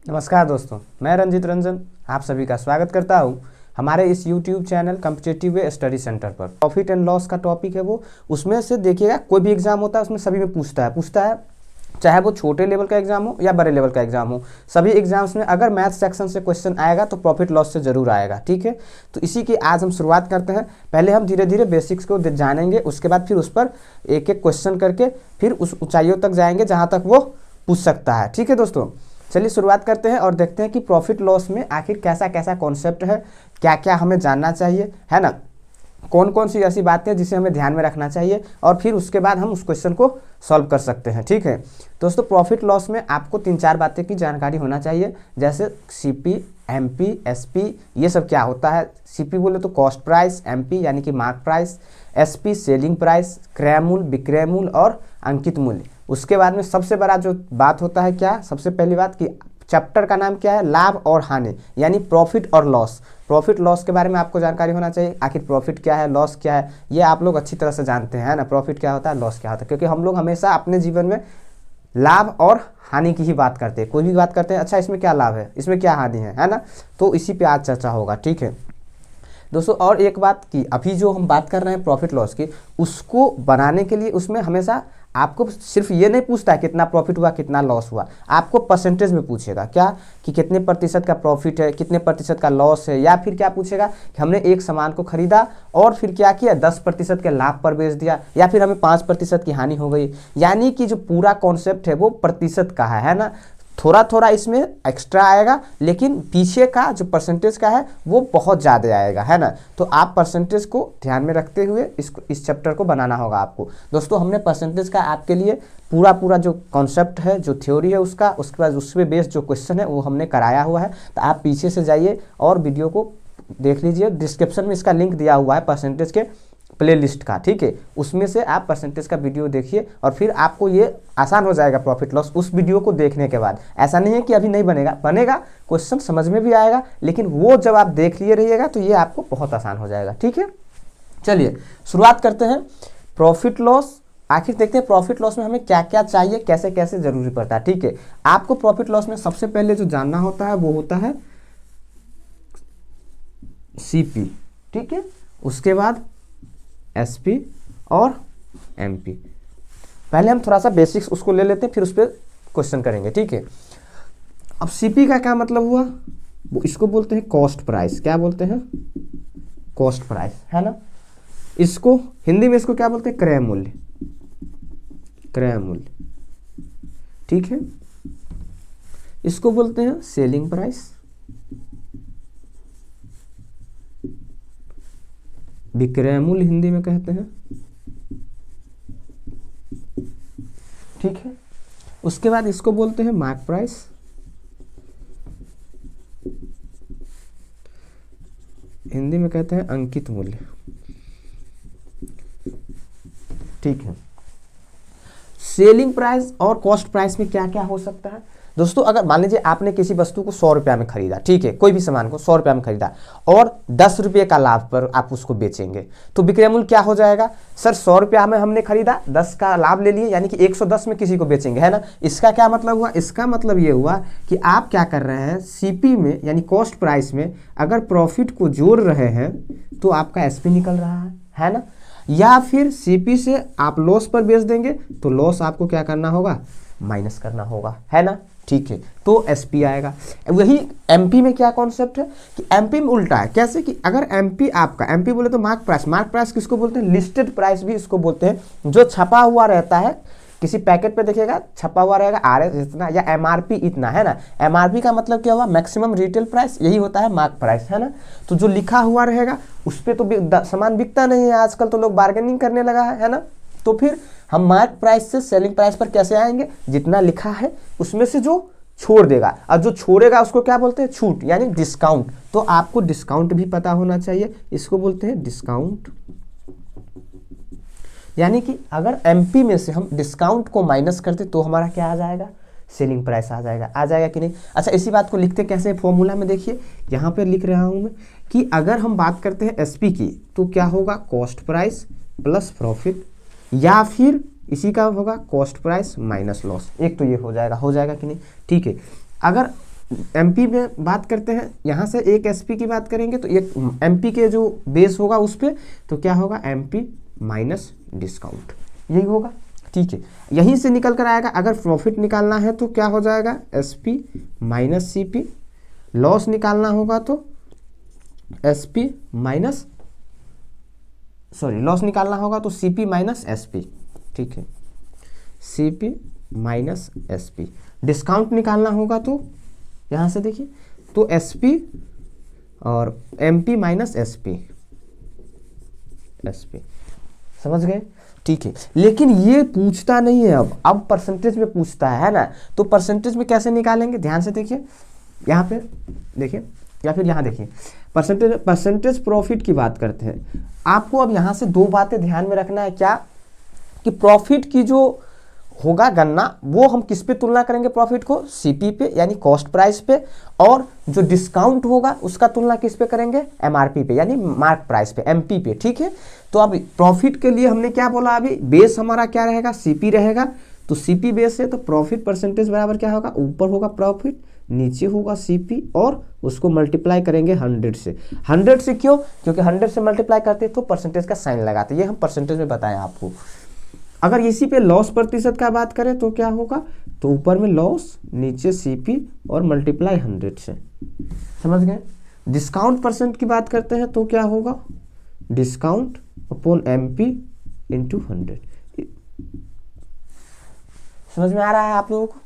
नमस्कार दोस्तों, मैं रंजित रंजन आप सभी का स्वागत करता हूं हमारे इस YouTube channel competitive study centre पर। प्रॉफिट एंड लॉस का टॉपिक है वो, उसमें से देखिएगा कोई भी एग्जाम होता है उसमें सभी में पूछता है चाहे वो छोटे लेवल का एग्जाम हो या बड़े लेवल का एग्जाम हो। सभी एग्जाम्स में अगर मैथ सेक्शन से क्वेश्चन आएगा तो प्रॉफिट लॉस से जरूर आएगा। ठीक है, तो इसी की आज हम शुरुआत करते हैं। पहले हम धीरे धीरे बेसिक्स को जानेंगे, उसके बाद फिर उस पर एक एक क्वेश्चन करके फिर उस ऊंचाइयों तक जाएंगे जहां तक वो पूछ सकता है। ठीक है दोस्तों, चलिए शुरुआत करते हैं और देखते हैं कि प्रॉफिट लॉस में आखिर कैसा कैसा कॉन्सेप्ट है, क्या क्या हमें जानना चाहिए, है ना, कौन कौन सी ऐसी बातें हैं जिसे हमें ध्यान में रखना चाहिए, और फिर उसके बाद हम उस क्वेश्चन को सॉल्व कर सकते हैं। ठीक है दोस्तों, प्रॉफिट लॉस में आपको 3-4 बातें की जानकारी होना चाहिए, जैसे सीपी, एमपी, एसपी, ये सब क्या होता है। सीपी बोले तो कॉस्ट प्राइस, एमपी यानी कि mark price, SP selling price, क्रय मूल्य, विक्रय मूल्य और अंकित मूल्य। उसके बाद में सबसे बड़ा जो बात होता है क्या, सबसे पहली बात कि चैप्टर का नाम क्या है, लाभ और हानि, यानी प्रॉफिट और लॉस। प्रॉफिट लॉस के बारे में आपको जानकारी होना चाहिए, आखिर प्रॉफिट क्या है, लॉस क्या है, ये आप लोग अच्छी तरह से जानते हैं, है ना। प्रॉफिट क्या होता है, लॉस क्या होता है, क्योंकि हम लोग हमेशा अपने जीवन में लाभ और हानि की ही बात करते हैं। कोई भी बात करते हैं, अच्छा इसमें क्या लाभ है, इसमें क्या हानि है ना, तो इसी पे आज चर्चा होगा। ठीक है दोस्तों, और एक बात कि अभी जो हम बात कर रहे हैं प्रॉफिट लॉस की, उसको बनाने के लिए उसमें हमेशा आपको सिर्फ ये नहीं पूछता है कितना प्रॉफिट हुआ कितना लॉस हुआ, आपको परसेंटेज में पूछेगा क्या कि कितने प्रतिशत का प्रॉफिट है, कितने प्रतिशत का लॉस है, या फिर क्या पूछेगा कि हमने एक सामान को खरीदा और फिर क्या किया 10% के लाभ पर बेच दिया, या फिर हमें 5% की हानि हो गई। यानी कि जो पूरा कॉन्सेप्ट है वो प्रतिशत का है ना। थोड़ा थोड़ा इसमें एक्स्ट्रा आएगा, लेकिन पीछे का जो परसेंटेज का है वो बहुत ज़्यादा आएगा, है ना। तो आप परसेंटेज को ध्यान में रखते हुए इस चैप्टर को बनाना होगा आपको। दोस्तों हमने परसेंटेज का आपके लिए पूरा जो कॉन्सेप्ट है, जो थ्योरी है उसका, उसके बाद उस पर बेस्ड जो क्वेश्चन है वो हमने कराया हुआ है। तो आप पीछे से जाइए और वीडियो को देख लीजिए, डिस्क्रिप्शन में इसका लिंक दिया हुआ है परसेंटेज के प्लेलिस्ट का। ठीक है, उसमें से आप परसेंटेज का वीडियो देखिए और फिर आपको ये आसान हो जाएगा प्रॉफिट लॉस उस वीडियो को देखने के बाद। ऐसा नहीं है कि अभी नहीं बनेगा, बनेगा, क्वेश्चन समझ में भी आएगा, लेकिन वो जब आप देख लिए रहिएगा तो ये आपको बहुत आसान हो जाएगा। ठीक है, चलिए शुरुआत करते हैं। प्रॉफिट लॉस, आखिर देखते हैं प्रॉफिट लॉस में हमें क्या क्या चाहिए, कैसे कैसे जरूरी पड़ता है। ठीक है, आपको प्रॉफिट लॉस में सबसे पहले जो जानना होता है वो होता है सीपी। ठीक है, उसके बाद एसपी और एमपी। पहले हम थोड़ा सा बेसिक्स उसको ले लेते हैं, फिर उस पर क्वेश्चन करेंगे। ठीक है, अब सीपी का क्या मतलब हुआ, वो इसको बोलते हैं कॉस्ट प्राइस। क्या बोलते हैं, कॉस्ट प्राइस, है ना। इसको हिंदी में इसको क्या बोलते हैं, क्रय मूल्य, क्रय मूल्य। ठीक है, इसको बोलते हैं सेलिंग प्राइस, विक्रय मूल्य हिंदी में कहते हैं। ठीक है, उसके बाद इसको बोलते हैं मार्क प्राइस, हिंदी में कहते हैं अंकित मूल्य। ठीक है, सेलिंग प्राइस और कॉस्ट प्राइस में क्या क्या हो सकता है दोस्तों। अगर मान लीजिए आपने किसी वस्तु को 100 रुपया में खरीदा, ठीक है, कोई भी सामान को 100 रुपया में खरीदा और 10 रुपये का लाभ पर आप उसको बेचेंगे, तो विक्रय मूल्य क्या हो जाएगा। सर 100 रुपया में हमने खरीदा, 10 का लाभ ले लिए, यानी कि 110 में किसी को बेचेंगे, है ना। इसका क्या मतलब हुआ, इसका मतलब ये हुआ कि आप क्या कर रहे हैं, सीपी में यानी कॉस्ट प्राइस में अगर प्रॉफिट को जोड़ रहे हैं तो आपका एसपी निकल रहा है ना। या फिर सीपी से आप लॉस पर बेच देंगे तो लॉस आपको क्या करना होगा, माइनस करना होगा, है ना। ठीक है, तो एसपी आएगा। वही एमपी में क्या कॉन्सेप्ट है कि एमपी में उल्टा है। कैसे कि अगर एमपी आपका, एमपी बोले तो मार्क प्राइस, मार्क प्राइस किसको बोलते हैं, लिस्टेड प्राइस भी इसको बोलते हैं, जो छपा हुआ रहता है किसी पैकेट पे देखिएगा छपा हुआ रहेगा आरएस इतना या एमआरपी इतना, है ना। एमआरपी का मतलब क्या हुआ, मैक्सिमम रिटेल प्राइस, यही होता है मार्क प्राइस, है ना। तो जो लिखा हुआ रहेगा उस पर तो सामान बिकता नहीं है, आजकल तो लोग बार्गेनिंग करने लगा है ना। तो फिर हम मार्क प्राइस से सेलिंग प्राइस पर कैसे आएंगे, जितना लिखा है उसमें से जो छोड़ देगा, और जो छोड़ेगा उसको क्या बोलते हैं, छूट यानी डिस्काउंट। तो आपको डिस्काउंट भी पता होना चाहिए, इसको बोलते हैं डिस्काउंट। यानी कि अगर एमपी में से हम डिस्काउंट को माइनस करते तो हमारा क्या आ जाएगा, सेलिंग प्राइस आ जाएगा कि नहीं। अच्छा, इसी बात को लिखते कैसे, फॉर्मूला में देखिए यहाँ पे लिख रहा हूँ मैं कि अगर हम बात करते हैं एसपी की तो क्या होगा, कॉस्ट प्राइस प्लस प्रॉफिट, या फिर इसी का होगा कॉस्ट प्राइस माइनस लॉस। एक तो ये हो जाएगा कि नहीं। ठीक है, अगर एमपी में बात करते हैं, यहाँ से एक एसपी की बात करेंगे तो एक एमपी के जो बेस होगा उस पर तो क्या होगा एमपी माइनस डिस्काउंट, यही होगा। ठीक है, यहीं से निकल कर आएगा। अगर प्रॉफिट निकालना है तो क्या हो जाएगा एसपी माइनस सीपी, लॉस निकालना होगा तो एसपी माइनस लॉस निकालना होगा तो सीपी माइनस एसपी। ठीक है, सीपी माइनस एसपी। डिस्काउंट निकालना होगा तो यहाँ से देखिए तो एसपी और एमपी माइनस एसपी, एसपी समझ गए। ठीक है, लेकिन ये पूछता नहीं है, अब परसेंटेज में पूछता है ना। तो परसेंटेज में कैसे निकालेंगे, ध्यान से देखिए, यहाँ पे देखिए या फिर यहाँ देखिए, परसेंटेज प्रॉफिट की बात करते हैं। आपको अब यहाँ से दो बातें ध्यान में रखना है, क्या कि प्रॉफिट की जो होगा गणना वो हम किस पे तुलना करेंगे, प्रॉफिट को सीपी पे यानी कॉस्ट प्राइस पे, और जो डिस्काउंट होगा उसका तुलना किस पे करेंगे एमआरपी पे यानी मार्क प्राइस पे, एमपी पे। ठीक है, तो अब प्रॉफिट के लिए हमने क्या बोला, अभी बेस हमारा क्या रहेगा सीपी रहेगा, तो सीपी बेस है तो प्रॉफिट परसेंटेज बराबर क्या होगा, ऊपर होगा प्रॉफिट, नीचे होगा सीपी, और उसको मल्टीप्लाई करेंगे 100 से। 100 से क्यों, क्योंकि 100 से मल्टीप्लाई करते तो परसेंटेज का साइन लगाते, ये हम परसेंटेज में बताएं आपको। अगर इसी पे लॉस प्रतिशत का बात करें तो क्या होगा, तो ऊपर में लॉस, नीचे सीपी और मल्टीप्लाई 100 से, समझ गए। डिस्काउंट परसेंट की बात करते हैं तो क्या होगा, डिस्काउंट अपॉन एमपी इंटू 100। समझ में आ रहा है आप लोगों को।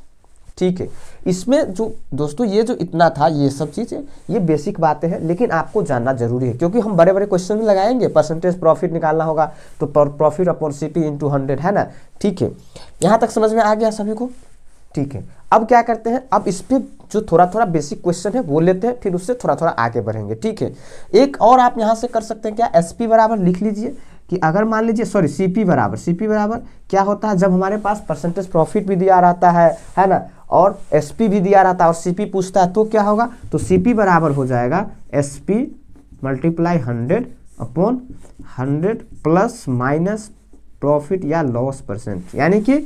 ठीक है, इसमें जो दोस्तों ये जो इतना था ये सब चीज़ें ये बेसिक बातें हैं, लेकिन आपको जानना जरूरी है क्योंकि हम बड़े बड़े क्वेश्चन में लगाएंगे। परसेंटेज प्रॉफिट निकालना होगा तो प्रॉफिट अपॉन सीपी इंटू 100 है ना। ठीक है, यहाँ तक समझ में आ गया सभी को। ठीक है, अब क्या करते हैं, अब इस पर जो थोड़ा थोड़ा बेसिक क्वेश्चन है वो लेते हैं, फिर उससे थोड़ा थोड़ा आगे बढ़ेंगे। ठीक है, एक और आप यहाँ से कर सकते हैं क्या, एसपी बराबर लिख लीजिए कि अगर मान लीजिए सीपी बराबर क्या होता है, जब हमारे पास परसेंटेज प्रॉफिट भी दिया रहता है ना, और एसपी भी दिया रहता है और सीपी पूछता है तो क्या होगा, तो सीपी बराबर हो जाएगा SP multiply 100 upon 100 plus minus profit या लॉस परसेंट। यानी कि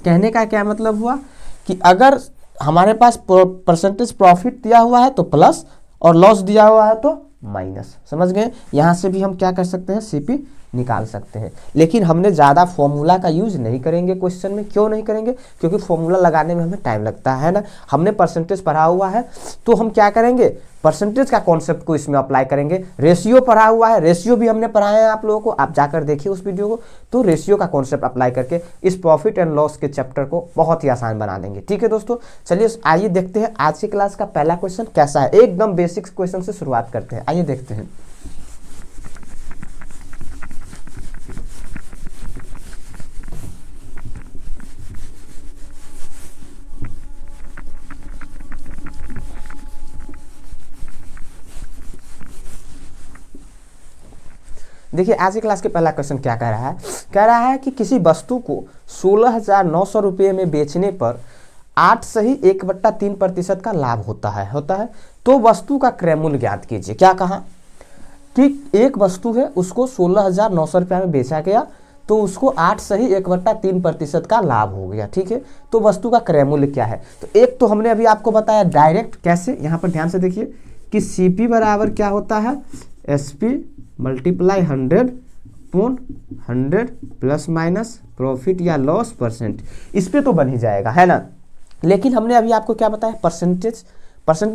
कहने का क्या मतलब हुआ कि अगर हमारे पास परसेंटेज प्रॉफिट दिया हुआ है तो प्लस और लॉस दिया हुआ है तो माइनस। समझ गए, यहाँ से भी हम क्या कर सकते हैं सीपी निकाल सकते हैं, लेकिन हमने ज़्यादा फॉर्मूला का यूज नहीं करेंगे क्वेश्चन में। क्यों नहीं करेंगे, क्योंकि फॉर्मूला लगाने में हमें टाइम लगता है ना। हमने परसेंटेज पढ़ा हुआ है तो हम क्या करेंगे, परसेंटेज का कॉन्सेप्ट को इसमें अप्लाई करेंगे। रेशियो पढ़ा हुआ है, रेशियो भी हमने पढ़ाया है आप लोगों को, आप जाकर देखिए उस वीडियो को। तो रेशियो का कॉन्सेप्ट अप्लाई करके इस प्रॉफिट एंड लॉस के चैप्टर को बहुत ही आसान बना देंगे। ठीक है दोस्तों, चलिए आइए देखते हैं आज की क्लास का पहला क्वेश्चन कैसा है। एकदम बेसिक क्वेश्चन से शुरुआत करते हैं, आइए देखते हैं। देखिए आज की क्लास के पहला क्वेश्चन क्या कह रहा है कि किसी वस्तु को 16,900 रुपये में बेचने पर 8 सही 1/3% का लाभ होता है। तो वस्तु का क्रय मूल्य ज्ञात कीजिए। क्या कहा कि एक वस्तु है उसको 16,900 रुपये में बेचा गया तो उसको 8 सही 1/3% का लाभ हो गया। ठीक है, तो वस्तु का क्रय मूल्य क्या है, तो एक तो हमने अभी आपको बताया डायरेक्ट कैसे, यहाँ पर ध्यान से देखिए कि सीपी बराबर क्या होता है SP multiply 100 upon 100 plus minus profit या लॉस परसेंट। इस पे तो बन ही जाएगा है ना, लेकिन हमने अभी आपको क्या बताया परसेंटेज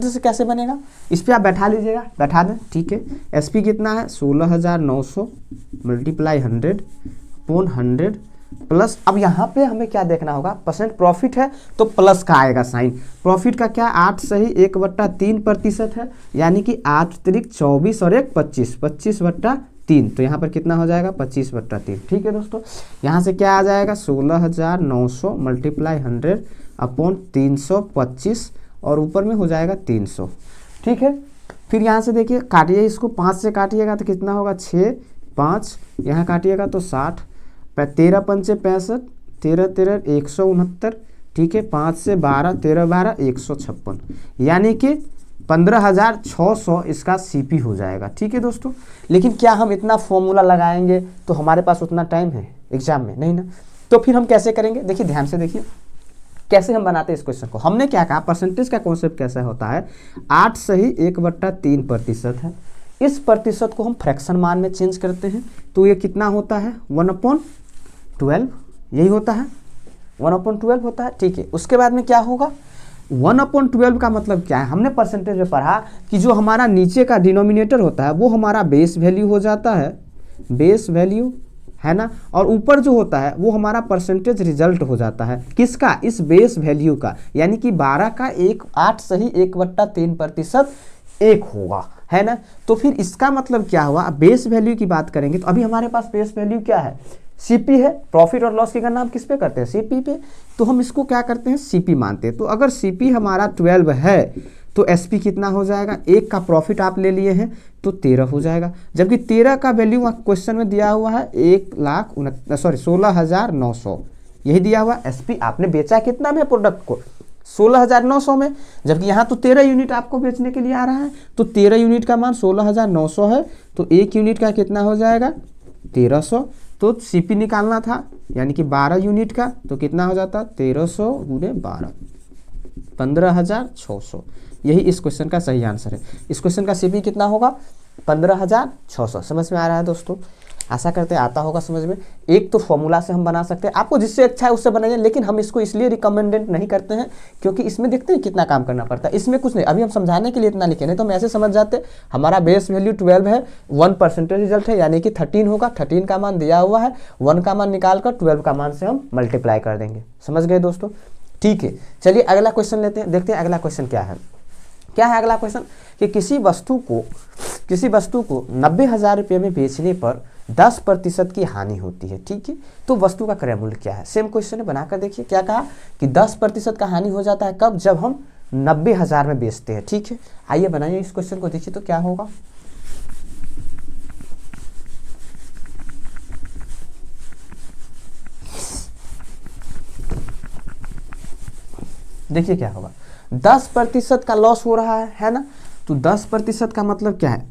से कैसे बनेगा, इस पे आप बैठा लीजिएगा, बैठा दें। ठीक है, एसपी कितना है 16,900 मल्टीप्लाई 100 अपॉन 100 प्लस, अब यहाँ पे हमें क्या देखना होगा, परसेंट प्रॉफिट है तो प्लस का आएगा साइन। प्रॉफिट का क्या 8 सही 1/3% है, यानी कि 8 तिरिक 24 और 1 25, 25/3, तो यहाँ पर कितना हो जाएगा 25/3। ठीक है दोस्तों, यहाँ से क्या आ जाएगा 16,900 मल्टीप्लाई 100 अपॉन 325 और ऊपर में हो जाएगा 300। ठीक है, फिर यहाँ से देखिए काटिए इसको, 5 से काटिएगा तो कितना होगा 6, 5 यहाँ काटिएगा तो 60, 13 पंचे 65, 13 13 169। ठीक है, 5 से 12, 13 12 156, यानी कि 15,600 इसका सीपी हो जाएगा। ठीक है दोस्तों, लेकिन क्या हम इतना फॉर्मूला लगाएंगे तो हमारे पास उतना टाइम है एग्जाम में, नहीं ना। तो फिर हम कैसे करेंगे, देखिए ध्यान से देखिए, कैसे हम बनाते हैं इस क्वेश्चन को, हमने क्या कहा परसेंटेज का कॉन्सेप्ट कैसा होता है, 8 सही 1/3% है। इस प्रतिशत को हम फ्रैक्शन मान में चेंज करते हैं तो ये कितना होता है 1/12, यही होता है 1/12 होता है। ठीक है, उसके बाद में क्या होगा 1/12 का मतलब क्या है, हमने परसेंटेज में पढ़ा कि जो हमारा नीचे का डिनोमिनेटर होता है वो हमारा बेस वैल्यू हो जाता है, बेस वैल्यू है ना, और ऊपर जो होता है वो हमारा परसेंटेज रिजल्ट हो जाता है किसका, इस बेस वैल्यू का, यानी कि 12 का 8 सही 1/3% 1 होगा, है ना। तो फिर इसका मतलब क्या हुआ, अब बेस वैल्यू की बात करेंगे तो अभी हमारे पास बेस वैल्यू क्या है, सीपी है। प्रॉफिट और लॉस की गणना हम किस पे करते हैं, सीपी पे, तो हम इसको क्या करते हैं सीपी मानते हैं। तो अगर सीपी हमारा 12 है तो एसपी कितना हो जाएगा, 1 का प्रॉफिट आप ले लिए हैं तो 13 हो जाएगा, जबकि 13 का वैल्यू क्वेश्चन में दिया हुआ है 16,900, यही दिया हुआ। एसपी आपने बेचा कितना में प्रोडक्ट को, 16,900 में, जबकि यहाँ तो 13 यूनिट आपको बेचने के लिए आ रहा है, तो 13 यूनिट का मान 16,900 है, तो 1 यूनिट का कितना हो जाएगा 1300। तो सीपी निकालना था यानी कि 12 यूनिट का, तो कितना हो जाता 1300 गुणे 12, 15,600। यही इस क्वेश्चन का सही आंसर है। इस क्वेश्चन का सीपी कितना होगा 15,600। समझ में आ रहा है दोस्तों, आशा करते हैं आता होगा समझ में। एक तो फॉर्मूला से हम बना सकते हैं, आपको जिससे अच्छा है उससे बनाइए, लेकिन हम इसको इसलिए रिकमेंडेड नहीं करते हैं क्योंकि इसमें देखते हैं कितना काम करना पड़ता है। इसमें कुछ नहीं, अभी हम समझाने के लिए इतना लिखे, नहीं तो हम ऐसे समझ जाते हमारा बेस वैल्यू 12 है, 1% रिजल्ट है यानी कि 13 होगा, 13 का मान दिया हुआ है, 1 का मान निकाल कर 12 का मान से हम मल्टीप्लाई कर देंगे। समझ गए दोस्तों, ठीक है। चलिए अगला क्वेश्चन लेते हैं, देखते हैं अगला क्वेश्चन क्या है। क्या है अगला क्वेश्चन कि किसी वस्तु को 90,000 रुपये में बेचने पर 10% की हानि होती है, ठीक है। तो वस्तु का क्रय मूल्य क्या है, सेम क्वेश्चन है, बनाकर देखिए। क्या कहा कि 10% का हानि हो जाता है कब, जब हम 90,000 में बेचते हैं, ठीक है। आइए बनाइए इस क्वेश्चन को, देखिए तो क्या होगा। देखिए क्या होगा, 10% का लॉस हो रहा है ना, तो 10% का मतलब क्या है।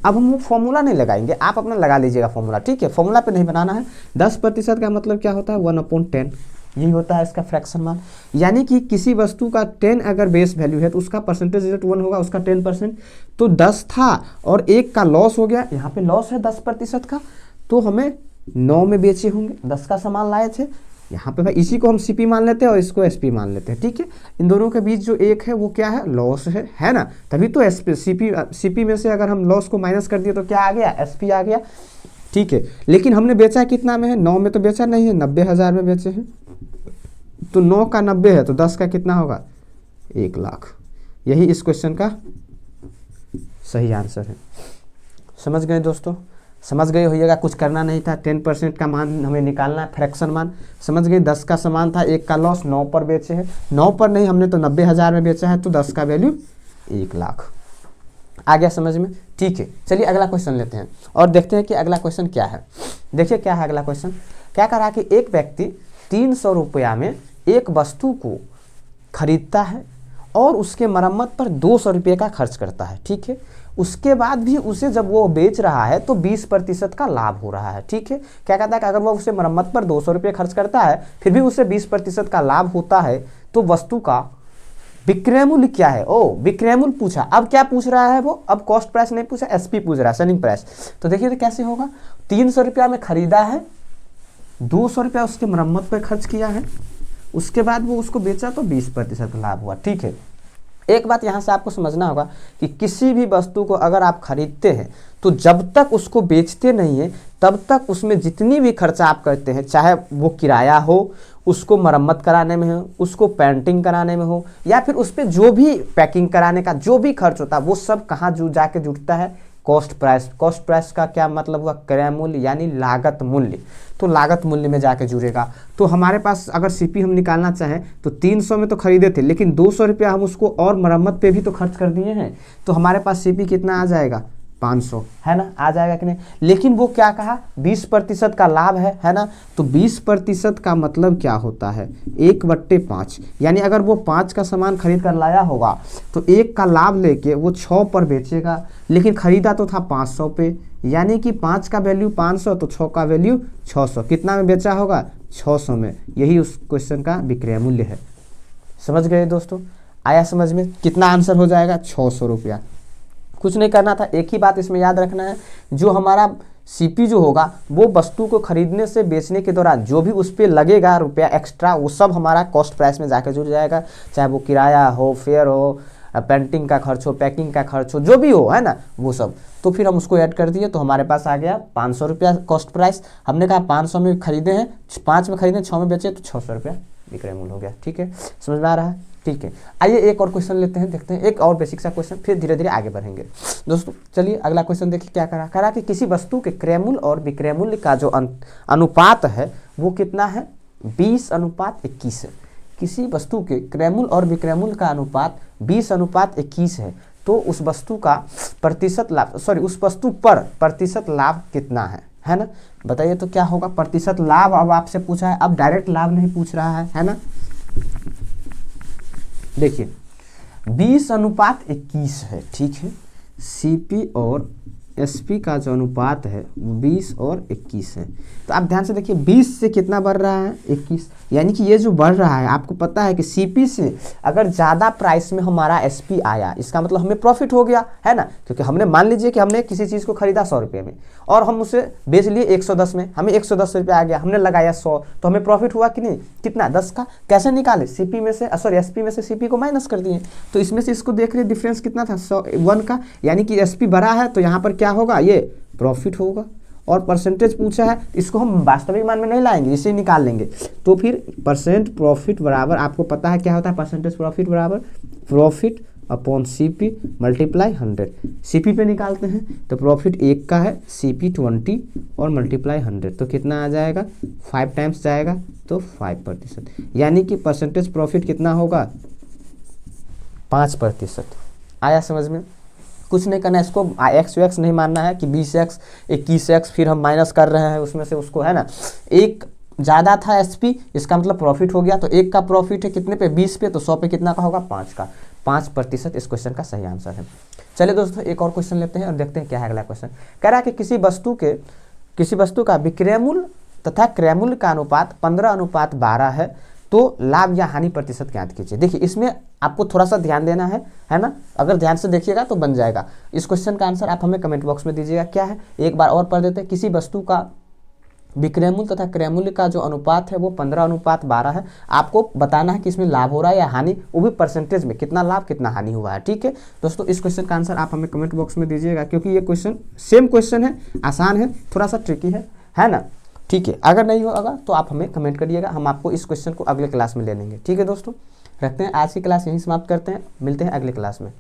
अब हम वो फॉर्मूला नहीं लगाएंगे, आप अपना लगा लीजिएगा फॉर्मूला, ठीक है, फॉर्मूला पे नहीं बनाना है। 10% का मतलब क्या होता है 1/10, यही होता है इसका फ्रैक्शन मान। यानी कि किसी वस्तु का 10 अगर बेस वैल्यू है तो उसका परसेंटेज रिजल्ट 1 होगा, उसका 10%। तो 10 था और 1 का लॉस हो गया, यहाँ पे लॉस है 10% का, तो हमें 9 में बेचे होंगे, 10 का सामान लाए थे। यहाँ पे भाई इसी को हम सीपी मान लेते हैं और इसको एसपी मान लेते हैं, ठीक है। इन दोनों के बीच जो एक है वो क्या है, लॉस है ना, तभी तो एसपी सीपी में से अगर हम लॉस को माइनस कर दिए तो क्या आ गया, एसपी आ गया, ठीक है। लेकिन हमने बेचा कितना में है, 9 में तो बेचा नहीं है, 90,000 में बेचे हैं। तो 9 का 90 है तो 10 का कितना होगा 1 लाख। यही इस क्वेश्चन का सही आंसर है। समझ गए दोस्तों, समझ गए होइएगा, कुछ करना नहीं था। 10% का मान हमें निकालना है, फ्रैक्शन मान, समझ गए। 10 का सामान था, 1 का लॉस, 9 पर बेचे हैं, 9 पर नहीं, हमने तो 90,000 में बेचा है, तो 10 का वैल्यू 1 लाख आ गया समझ में, ठीक है। चलिए अगला क्वेश्चन लेते हैं और देखते हैं कि अगला क्वेश्चन क्या है। देखिए क्या है अगला क्वेश्चन, क्या कह रहा है कि एक व्यक्ति 300 रुपया में एक वस्तु को खरीदता है और उसके मरम्मत पर 200 रुपये का खर्च करता है, ठीक है। उसके बाद भी उसे जब वो बेच रहा है तो 20% का लाभ हो रहा है, ठीक है। क्या कहता है कि अगर वो उसे मरम्मत पर 200 रुपये खर्च करता है फिर भी उसे 20% का लाभ होता है, तो वस्तु का विक्रय मूल्य क्या है। ओ विक्रय मूल्य पूछा, अब क्या पूछ रहा है वो, अब कॉस्ट प्राइस नहीं पूछा, एसपी पूछ रहा है, सेलिंग प्राइस। तो देखिए तो कैसे होगा, 300 रुपया में खरीदा है, 200 रुपया उसके मरम्मत पर खर्च किया है, उसके बाद वो उसको बेचा तो 20% लाभ हुआ, ठीक है। एक बात यहाँ से आपको समझना होगा कि किसी भी वस्तु को अगर आप खरीदते हैं तो जब तक उसको बेचते नहीं है तब तक उसमें जितनी भी खर्चा आप करते हैं, चाहे वो किराया हो, उसको मरम्मत कराने में हो, उसको पेंटिंग कराने में हो, या फिर उस पर जो भी पैकिंग कराने का जो भी खर्च होता है वो सब कहाँ जाके जुटता है, कॉस्ट प्राइस। कॉस्ट प्राइस का क्या मतलब हुआ, क्रय मूल्य यानी लागत मूल्य, तो लागत मूल्य में जाके जुड़ेगा। तो हमारे पास अगर सीपी हम निकालना चाहें तो 300 में तो खरीदे थे, लेकिन 200 रुपया हम उसको और मरम्मत पे भी तो खर्च कर दिए हैं, तो हमारे पास सीपी कितना आ जाएगा 500, है ना, आ जाएगा कि नहीं। लेकिन वो क्या कहा 20% का लाभ है ना, तो 20% का मतलब क्या होता है 1/5, यानी अगर वो 5 का सामान खरीद कर लाया होगा तो 1 का लाभ लेके वो 6 पर बेचेगा, लेकिन खरीदा तो था 500 पे, यानी कि 5 का वैल्यू 500 तो 6 का वैल्यू 600, कितना में बेचा होगा 600 में, यही उस क्वेश्चन का विक्रय मूल्य है। समझ गए दोस्तों? आया समझ में? कितना आंसर हो जाएगा? 600 रुपया। कुछ नहीं करना था, एक ही बात इसमें याद रखना है, जो हमारा सीपी जो होगा वो वस्तु को खरीदने से बेचने के दौरान जो भी उस पर लगेगा रुपया एक्स्ट्रा, वो सब हमारा कॉस्ट प्राइस में जाकर जुड़ जाएगा, चाहे वो किराया हो, फेयर हो, पेंटिंग का खर्च हो, पैकिंग का खर्च हो, जो भी हो, है ना, वो सब। तो फिर हम उसको ऐड कर दिए तो हमारे पास आ गया 500 रुपया कॉस्ट प्राइस। हमने कहा 500 में खरीदे हैं, 5 में खरीदे, 6 में बेचे, तो 600 रुपया विक्रय मूल्य हो गया। ठीक है, समझ में आ रहा है? ठीक है, आइए एक और क्वेश्चन लेते हैं, देखते हैं एक और बेसिक सा क्वेश्चन, फिर धीरे धीरे आगे बढ़ेंगे दोस्तों। चलिए अगला क्वेश्चन देखिए क्या करा कि किसी वस्तु के क्रय मूल्य और विक्रय मूल्य का जो अनुपात है वो कितना है? 20:21 है। किसी वस्तु के क्रय मूल्य और विक्रय मूल्य का अनुपात 20:21 है, तो उस वस्तु का प्रतिशत लाभ, सॉरी उस वस्तु पर प्रतिशत लाभ कितना है ना? बताइए तो क्या होगा? प्रतिशत लाभ अब आपसे पूछा है, अब डायरेक्ट लाभ नहीं पूछ रहा है ना? देखिए 20:21 है, ठीक है। सीपी और एसपी का जो अनुपात है वो 20 और 21 है। तो आप ध्यान से देखिए 20 से कितना बढ़ रहा है? 21, यानी कि ये जो बढ़ रहा है, आपको पता है कि सीपी से अगर ज़्यादा प्राइस में हमारा एसपी आया, इसका मतलब हमें प्रॉफिट हो गया, है ना? क्योंकि हमने मान लीजिए कि हमने किसी चीज़ को खरीदा 100 रुपये में और हम उसे बेच लिए 110 में, हमें 110 रुपये आ गया, हमने लगाया 100, तो हमें प्रॉफिट हुआ कि नहीं? कितना? 10 का। कैसे निकाले? सीपी में से, सॉरी एसपी में से सीपी को माइनस कर दिए, तो इसमें से इसको देख रहे डिफरेंस कितना था? 100 का, यानी कि एसपी बढ़ा है तो यहाँ पर क्या होगा? ये प्रॉफिट होगा। और परसेंटेज पूछा है, इसको हम वास्तविक मान में नहीं लाएंगे, इसे निकाल लेंगे। तो फिर परसेंट प्रॉफिट बराबर, आपको पता है क्या होता है? परसेंटेज प्रॉफिट बराबर profit upon CP multiply 100। CP पे निकालते हैं तो प्रॉफिट 1 का है, सीपी 20 और मल्टीप्लाई 100, तो कितना आ जाएगा? 5 टाइम्स जाएगा तो 5%, यानी कि परसेंटेज प्रॉफिट कितना होगा? 5%। आया समझ में? कुछ नहीं करना है, इसको एक्स एक्स नहीं मानना है कि 20x 21x फिर हम माइनस कर रहे हैं उसमें से उसको, है ना? एक ज़्यादा था एसपी, इसका मतलब प्रॉफिट हो गया, तो 1 का प्रॉफिट है कितने पे? 20 पे, तो 100 पे कितना का होगा? 5 का। 5% इस क्वेश्चन का सही आंसर है। चलिए दोस्तों एक और क्वेश्चन लेते हैं और देखते हैं क्या है अगला क्वेश्चन। कह रहा है कि किसी वस्तु का विक्रय मूल्य तथा क्रय मूल्य का अनुपात 15:12 है, तो लाभ या हानि प्रतिशत ज्ञात कीजिए। देखिए इसमें आपको थोड़ा सा ध्यान देना है ना? अगर ध्यान से देखिएगा तो बन जाएगा। इस क्वेश्चन का आंसर आप हमें कमेंट बॉक्स में दीजिएगा। क्या है? एक बार और पढ़ देते हैं। किसी वस्तु का विक्रय मूल्य तथा क्रय मूल्य का जो अनुपात है वो 15:12 है। आपको बताना है कि इसमें लाभ हो रहा है या हानि, वो भी परसेंटेज में, कितना लाभ कितना हानि हुआ है। ठीक है दोस्तों, इस क्वेश्चन का आंसर आप हमें कमेंट बॉक्स में दीजिएगा, क्योंकि ये क्वेश्चन सेम क्वेश्चन है, आसान है, थोड़ा सा ट्रिकी है ना? ठीक है, अगर नहीं होगा तो आप हमें कमेंट करिएगा, हम आपको इस क्वेश्चन को अगले क्लास में ले लेंगे। ठीक है दोस्तों, रखते हैं आज की क्लास यहीं समाप्त करते हैं, मिलते हैं अगले क्लास में।